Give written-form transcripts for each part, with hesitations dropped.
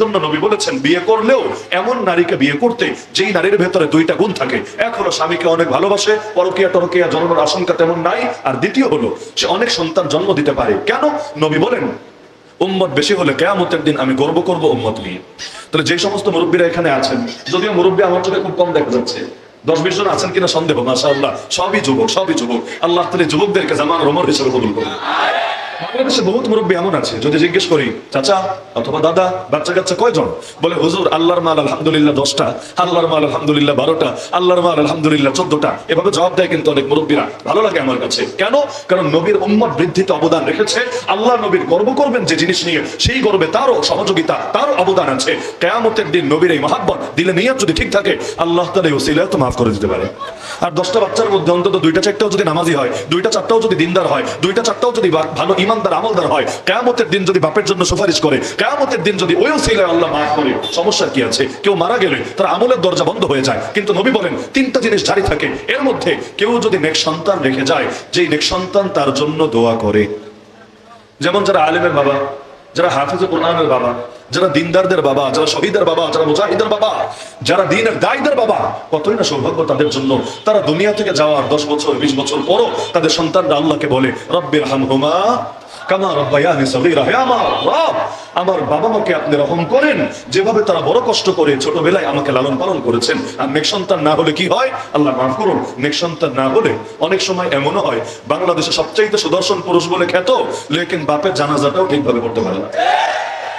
জন্য নবী বলেছেন বিয়ে করলেও এমন নারীকে বিয়ে করতে যেই নারীর ভেতরে দুইটা গুণ থাকে। এক হলো স্বামীকে অনেক ভালোবাসে, পরকীয়া টরকীয়া জন্মের আশঙ্কা তেমন নাই, আর দ্বিতীয় হলো সে অনেক সন্তান জন্ম দিতে পারে। কেন? নবী বলেন উম্মত বেশি হলে কিয়ামতের দিন আমি গর্ব করব উম্মত নিয়ে। তাহলে যে সমস্ত মুরব্বীরা এখানে আছেন, যদিও মুরব্বী আমার চোখে খুব কম দেখা যাচ্ছে, 10-20 জন আছেন কিনা সন্দেহ, মাশাআল্লাহ সবই যুবক, সবই যুবক। আল্লাহ তাআলা যুবকদেরকে জামানের ওমর হিসেবে কবুল করুন। বাংলাদেশে বহুত মুরব্বী এমন আছে, যদি জিজ্ঞেস করি চাচা অথবা দাদা বাচ্চা কাচ্চা কয়জন, বলে হুজুর আল্লাহর মাল আলহামদুলিল্লাহ 10টা, আল্লাহর মাল আলহামদুলিল্লাহ 12টা, আল্লাহর মাল আলহামদুলিল্লাহ 14টা। এভাবে জবাব দেয় কিন্তু অনেক মুরব্বীরা। ভালো লাগে আমার কাছে। কেন? কারণ নবীর উম্মত বৃদ্ধিতে অবদান রেখেছে। আল্লাহ নবীর গর্ব করবেন যে জিনিস নিয়ে, সেই গর্বে তারও সহযোগিতা, তারও অবদান আছে। কিয়ামতের দিন নবীর এই মহাব্বত দিলে নিয়ত যদি ঠিক থাকে, আল্লাহ তাআলা এই ওসিলায় তো মাফ করে দিতে পারে। আর 10টা বাচ্চার মধ্যে অন্তত 2টা-4টাও যদি নামাজি হয়, 2টা-4টাও যদি দিনদার হয়, 2টা-4টাও যদি ভালো ইমানদার আমলদার হয়, কিয়ামতের দিন যদি বাপের জন্য সুপারিশ করে, কিয়ামতের দিন যদি ওই ওসিলায় আল্লাহ মাফ করে, সমস্যা কি আছে? কেউ মারা গেলে তার আমলের দরজা বন্ধ হয়ে যায়, কিন্তু নবী বলেন 3টা জিনিস জারি থাকে। এর মধ্যে কেউ যদি নেক সন্তান রেখে যায়, যেই নেক সন্তান তার জন্য দোয়া করে, যেমন যারা আলেমের বাবা, যারা হাফেজে কোরআনের বাবা, যারা দিনদারদের বাবা, যারা শহীদের বাবা, যারা মুজাহিদের বাবা, যারা দ্বীনের দায়ীদের বাবা, কতই না সৌভাগ্য তাদের জন্য। তারা দুনিয়া থেকে যাওয়ার 10 বছর 20 বছর পরও তাদের সন্তানরা আল্লাহকে বলে রব্বিরহামহুমা কামা রাব্বায়ানি সগীরা। হে আমার রব, আমার বাবা মাকে আপনি রহম করেন যেভাবে তারা বড় কষ্ট করে ছোটবেলায় আমাকে লালন পালন করেছেন। আর নেক সন্তান না হলে কি হয়? আল্লাহ মাফ করুন, নেক সন্তান না হলে অনেক সময় এমনও হয় বাংলাদেশে সবচাইতে সুদর্শন পুরুষ বলে খ্যাত, লেকিন বাপের জানাজাটাও ঠিকভাবে করতে পারে না।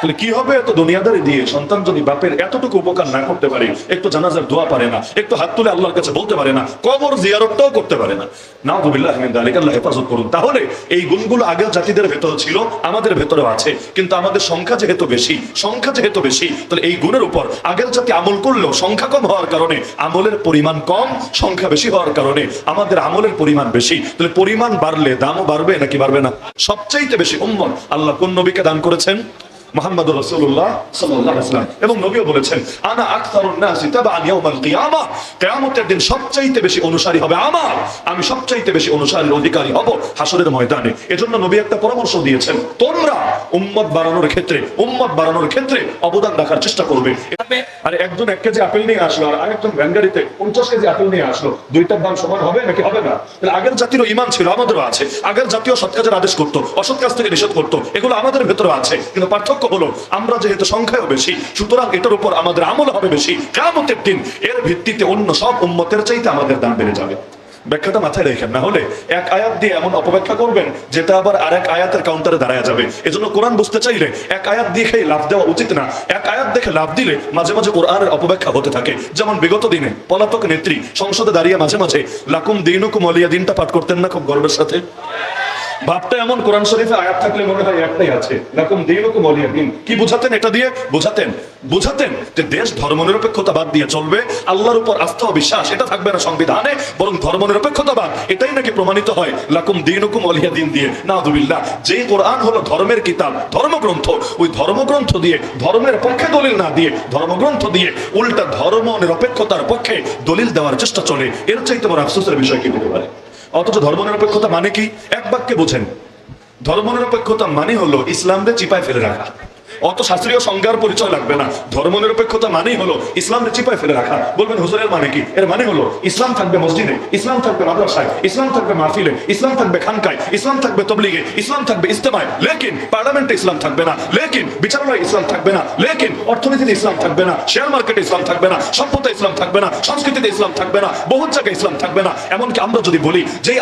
তাহলে কি হবে? এত দুনিয়াদারি দিয়ে সন্তান যদি বাপের এতটুকু উপকার না করতে পারে, একটু জানাজার দোয়া পারে না, একটু হাত তুলে আল্লাহর কাছে বলতে পারে না, কবর জিয়ারতটাও করতে পারে না, নাউযুবিল্লাহি মিন যালিক, আল্লাহ হেফাজত করুন। তাহলে এই গুণগুলো আগের জাতিদের ভেতরে ছিল, আমাদের ভেতরেও আছে, কিন্তু আমাদের সংখ্যা যেহেতু বেশি, তাহলে এই গুণের উপর আগের জাতি আমল করলেও সংখ্যা কম হওয়ার কারণে আমলের পরিমাণ কম, সংখ্যা বেশি হওয়ার কারণে আমাদের আমলের পরিমাণ বেশি। তাহলে পরিমাণ বাড়লে দামও বাড়বে নাকি বাড়বে না? সবচাইতে বেশি উম্মত আল্লাহ কোন নবীকে দান করেছেন? মুহাম্মদুর রাসূলুল্লাহ সাল্লাল্লাহু আলাইহি ওয়াসাল্লাম। এবং নবীও বলেছেন আনা আকতারুন নাসি তাবাআন ইয়াউমাল কিয়ামাহ, কিয়ামতের দিন সবচাইতে বেশি অনুসারী হবে আমার, আমি সবচাইতে বেশি অনুসারীর অধিকারী হব হাসরের ময়দানে। এজন্য নবী একটা পরামর্শ দিয়েছেন, তোমরা উম্মত বাড়ানোর ক্ষেত্রে অবদান রাখার চেষ্টা করবে। আর একজন 1 কেজি আপেল নিয়ে আসলো আর আরেকজন ভ্যানগাড়িতে 50 কেজি আপেল নিয়ে আসলো, দুইটার দাম সমান হবে নাকি হবে না? তাহলে আগের জাতিরও ঈমান ছিল, আমাদেরও আছে। আগের জাতীয় সৎ কাজের আদেশ করতো, অসৎ কাজ থেকে নিষেধ করতো, এগুলো আমাদের ভেতরে আছে। কিন্তু পার্থক্য হলো আমরা যেহেতু সংখ্যাও বেশি, সুতরাং এটার উপর আমাদের আমল হবে বেশি। কিয়ামতের দিন এর ভিত্তিতে অন্য সব উম্মতের চাইতে আমাদের দাম বেড়ে যাবে। ব্যাখ্যাটা মাথায় রেখেন, না হলে এক আয়াত দিয়ে এমন অপব্যাখ্যা করবেন যেটা আবার আরেক আয়াতের কাউন্টারে দাঁড়ায় যাবে। এজন্য কোরআন বুঝতে চাইলে এক আয়াত দেখে লাভ দেওয়া উচিত না। এক আয়াত দেখে লাভ দিলে মাঝে মাঝে কোরআনের অপব্যাখ্যা হতে থাকে। যেমন বিগত দিনে পলাতক নেত্রী সংসদে দাঁড়িয়ে মাঝে মাঝে লাকুম দীনুকুম ওয়ালিয়া দিনটা পাঠ করতেন না খুব গর্বের সাথে। ভাবটা এমন, কোরআন শরীফে আয়াত থাকলে মনে হয় একটাই আছে, লাকুম দীনুকুম ওয়ালিয়া দিন। কি বুঝাতেন? এটা দিয়ে বুঝাতেন যে দেশ ধর্মনিরপেক্ষতা বাদ দিয়ে চলবে, আল্লাহর উপর আস্থা ও বিশ্বাস এটা থাকবে না সংবিধানে, বরং ধর্মনিরপেক্ষতা বাদ এটাই নাকি প্রমাণিত হয় লাকুম দীনুকুম ওয়ালিয়া দিন দিয়ে। নাউযুবিল্লাহ। যেই কোরআন হলো ধর্মের কিতাব, ধর্মগ্রন্থ, ওই ধর্মগ্রন্থ দিয়ে ধর্মের পক্ষে দলিল না দিয়ে, ধর্মগ্রন্থ দিয়ে উল্টা ধর্ম নিরপেক্ষতার পক্ষে দলিল দেওয়ার চেষ্টা চলে। এর চাইতে বড় আফসোসের বিষয় কি হতে পারে? অথচ ধর্মনিরপেক্ষতা মানে কি? এক বাক্যে বোঝেন, ধর্মনিরপেক্ষতা মানে হলো ইসলামকে চিপায় ফেলে রাখা। অত শাস্ত্রীয় সংজ্ঞার পরিচয় লাগবে না। ধর্মনিরপেক্ষতা মানেই হলো ইসলামকে চিপায় ফেলে রাখা। বলবেন হুজুরের মানে কি? এর মানে হলো ইসলাম থাকবে মসজিদে, ইসলাম থাকবে মাদ্রাসায়, ইসলাম থাকবে মাহফিলে, ইসলাম থাকবে খানকায়, ইসলাম থাকবে তবলিগে, ইসলাম থাকবে ইজতেমায়, লেকিন পার্লামেন্টে ইসলাম থাকবে না, লেকিন বিচারালয়ে ইসলাম থাকবে না, লেকিন অর্থনীতিতে ইসলাম থাকবে না, শেয়ার মার্কেটে ইসলাম থাকবে না, সভ্যতায় ইসলাম থাকবে না, সংস্কৃতিতে ইসলাম থাকবে না, বহু জায়গায় ইসলাম থাকবে না। এমনকি আমরা যদি বলি যে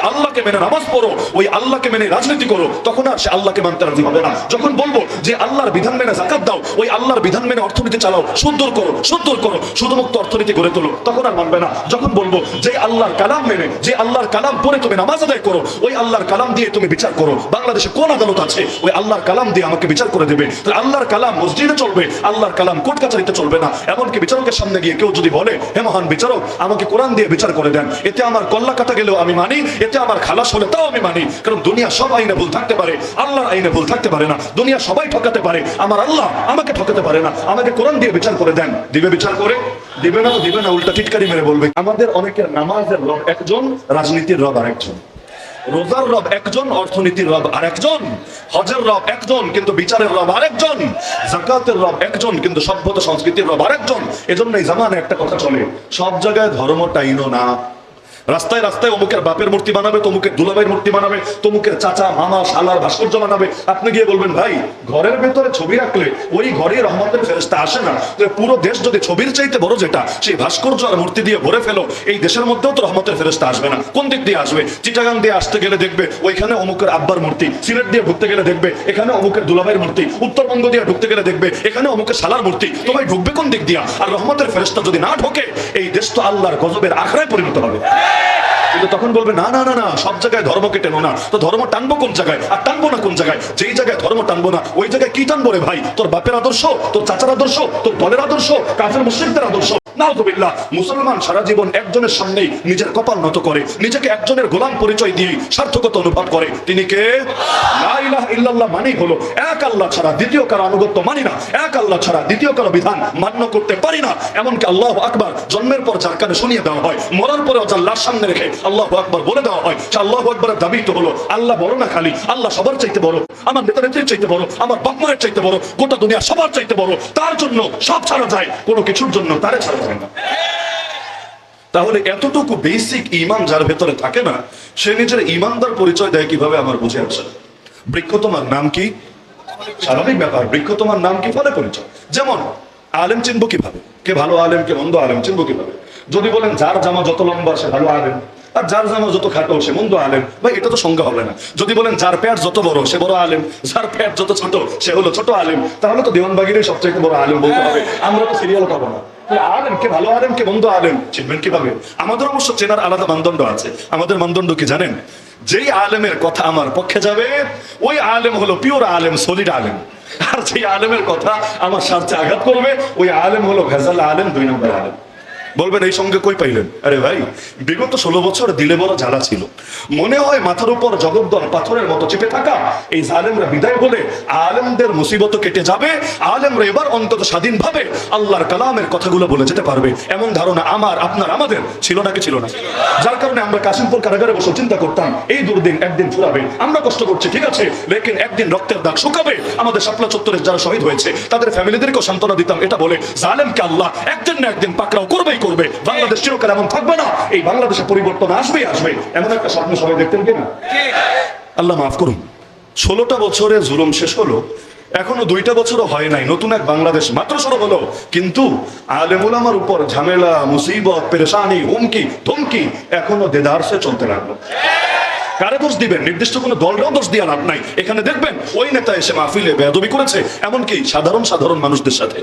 আল্লাহকে মেনে নামাজ পড়ো, ওই আল্লাহকে মেনে রাজনীতি করো, তখন আর সে আল্লাহকে মানতে রাজি হবে না। যখন বলবো যে আল্লাহর বিধান মেনে যাকাত দাও, ওই আল্লাহর বিধান মেনে অর্থনীতি চালাও, সুন্দর করো, সুদমুক্ত অর্থনীতি গড়ে তোলো, তখন আর মানবে না। যখন বলবো যে আল্লাহর কালাম মেনে, যে আল্লাহর কালাম পড়ে তুমি নামাজ আদায় করো, ওই আল্লাহর কালাম দিয়ে তুমি বিচার করো, বাংলাদেশে কোন আদালত আছে ওই আল্লাহর কালাম দিয়ে আমাকে বিচার করে দেবে? তাহলে আল্লাহর কালাম মসজিদে চলবে, আল্লাহর কালাম কোর্ট কাছারিতে চলবে না। এমনকি বিচারকের সামনে গিয়ে কেউ যদি বলে হে মহান বিচারক আমাকে কোরআন দিয়ে বিচার করে দেন, এতে আমার কল্লা কাটা গেলেও আমি মানি, এতে আমার খালাস হলে তাও আমি মানি। কারণ দুনিয়া সব আইনে ভুল থাকতে পারে, আল্লাহর আইনে ভুল থাকতে পারে না। দুনিয়া সবাই ঠকাতে পারে, আমার আল্লাহ আমাকে ঠকাতে পারে না। আমাকে কোরআন দিয়ে বিচার করে দেন। দিবে বিচার করে? দিবে না তো দিবে না, উল্টা টিটকারি মেরে বলবে। আমাদের অনেকের নামাজের রব একজন, রাজনীতির রব আরেকজন। রোজার রব একজন, অর্থনীতির রব আরেকজন, হজের রব একজন কিন্তু বিচারের রব আরেকজন, যাকাতের রব একজন কিন্তু সভ্যতা সংস্কৃতির রব আরেকজন। এজন্য এই জামানে একটা কথা চলে, সব জায়গায় ধর্ম টাইনো না। রাস্তায় রাস্তায় অমুকের বাপের মূর্তি বানাবে, তমুকের দুলাভাইয়ের মূর্তি বানাবে, তমুকের চাচা মামা শালার ভাস্কর্য বানাবে। আপনি গিয়ে বলবেন ভাই ঘরের ভেতরে ছবি রাখলে ওই ঘরে রহমতের ফেরেশতা আসে না? পুরো দেশ যদি ছবির চাইতে বড় যেটা সেই ভাস্কর্য আর মূর্তি দিয়ে ভরে ফেলো, এই দেশের মধ্যেও তো রহমতের ফেরেশতা আসবে না। কোন দিক দিয়ে আসবে? চিটাগাং দিয়ে আসতে গেলে দেখবে ওইখানে অমুকের আব্বার মূর্তি, সিলেট দিয়ে ঢুকতে গেলে দেখবে এখানে অমুকের দুলাভাইয়ের মূর্তি, উত্তরবঙ্গ দিয়ে ঢুকতে গেলে দেখবে এখানে অমুকের শালার মূর্তি। তো ভাই ঢুকবে কোন দিক দিয়া? আর রহমতের ফেরেশতা যদি না ঢোকে এই দেশ তো আল্লাহর গজবের আখড়ায় পরিণত হবে। কিন্তু তখন বলবে না না না না, সব জায়গায় ধর্মকে টেনো না। তো ধর্ম টানবো কোন জায়গায় আর টানবো না কোন জায়গায়? যেই জায়গায় ধর্ম টানবো না ওই জায়গায় কি টানবো রে ভাই? তোর বাপের আদর্শ, তোর চাচার আদর্শ, তোর দলের আদর্শ, কাফের মুশরিকদের আদর্শ? নাউযুবিল্লাহ। মুসলমান সারা জীবন একজনের সামনেই নিজের কপাল নত করে, নিজেকে একজনের গোলাম পরিচয় দিয়ে সার্থকতা অনুভব করে। তিনি কে? লা ইলাহা ইল্লাল্লাহ মানেই হলো এক আল্লাহ ছাড়া দ্বিতীয় কারো আনুগত্য মানি না, এক আল্লাহ ছাড়া দ্বিতীয় কারো বিধান মান্য করতে পারি না। এমনকি আল্লাহু আকবার জন্মের পর যার কানে শুনিয়ে দেওয়া হয়, মরার পরেও যার লাশ সামনে রেখে আল্লাহু আকবার বলে দেওয়া হয়। সে আল্লাহু আকবারের দাবি তো হলো আল্লাহ বড় না খালি, আল্লাহ সবার চাইতে বড়, আমার নেতা নেত্রীর চাইতে বড়, আমার বাপ মায়ের চাইতে বড়, গোটা দুনিয়া সবার চাইতে বড়। তার জন্য সব ছাড়া যায়, কোনো কিছুর জন্য তারে ছাড়া যায় না। তাহলে এতটুকু বেসিক ঈমান যার ভেতরে থাকে না, সে নিজের ঈমানদার পরিচয় দেয় কিভাবে? আমার বুঝে আসে। বৃক্ষ তোমার নাম কি? স্বাভাবিক ব্যাপার, বৃক্ষ তোমার নাম কি? ফলে পরিচয়। যেমন আলেম চিনবো কিভাবে? কে ভালো আলেম কে মন্দ আলেম চিনবো কিভাবে? যদি বলেন যার জামা যত লম্বা সে ভালো আলেম, আর যার জামা যত খাটো সে মন্দ আলেম, ভাই এটা তো সংজ্ঞা হবে না। যদি বলেন যার পেট যত বড় সে বড় আলেম, যার পেট যত ছোট সে হলো ছোট আলেম, তাহলে তো দেওয়ানবাগিরই সবচেয়ে বড় আলেম বলতে হবে। আমরা তো সিরিয়াল পাবো না। আলেম কে ভালো আলেম কে মন্দ আলেম চিনবেন কিভাবে? আমাদের অবশ্য চেনার আলাদা মানদণ্ড আছে। আমাদের মানদণ্ড কি জানেন? যেই আলেমের কথা আমার পক্ষে যাবে ওই আলেম হলো পিওর আলেম, সলিড আলেম। আর যেই আলেমের কথা আমার স্বার্থে আঘাত করবে ওই আলেম হলো ভেজাল আলেম, 2 নম্বর আলেম। বলবেন এই সঙ্গে কই পাইলেন? আরে ভাই বিগত 16 বছর দিলে বড় জ্বালা ছিল, মনে হয় মাথার উপর জগদ্দল পাথরের মতো চেপে থাকা এই জালেমরা বিদায় বলে আলেমদের মুসিবত কেটে যাবে। আলেমরা এবার অন্তত স্বাধীনভাবে আল্লাহর কালামের কথাগুলো বলে যেতে পারবে, এমন ধারণা আমার আপনার আমাদের ছিল নাকি ছিল না? যার কারণে আমরা কাশিমপুর কারাগারে বসে চিন্তা করতাম এই দুর্দিন একদিন ফুরাবে। আমরা কষ্ট করছি ঠিক আছে, লেকিন একদিন রক্তের দাগ শুকাবে। আমাদের শাপলা চত্বরে যারা শহীদ হয়েছে তাদের ফ্যামিলিদেরকেও সান্ত্বনা দিতাম এটা বলে, জালেমকে আল্লাহ একদিন না একদিন পাকড়াও করবেই করবে। বাংলাদেশ চিরকাল এমন থাকবে না, এই বাংলাদেশে পরিবর্তন আসবেই আসবে। এমন একটা স্বপ্ন সবাই দেখতেন কিনা? আল্লাহ মাফ করুন। 16টা বছরের জুলুম শেষ হলো, এখনো 2টা বছরও হয় নাই, নতুন এক বাংলাদেশ মাত্র শুরু হলো। কিন্তু আলেম উলামার উপর ঝামেলা, মুসিবত, পেরেশানি, হুমকি ধমকি এখনো দেদারসে চলতে লাগলো। কারে দোষ দিবেন? নির্দিষ্ট কোনো দলরাও দোষ দিয়ে লাভ নাই। এখানে দেখবেন ওই নেতা এসে মাহফিলে বেয়াদবি করেছে, এমনকি সাধারণ সাধারণ মানুষদের সাথে।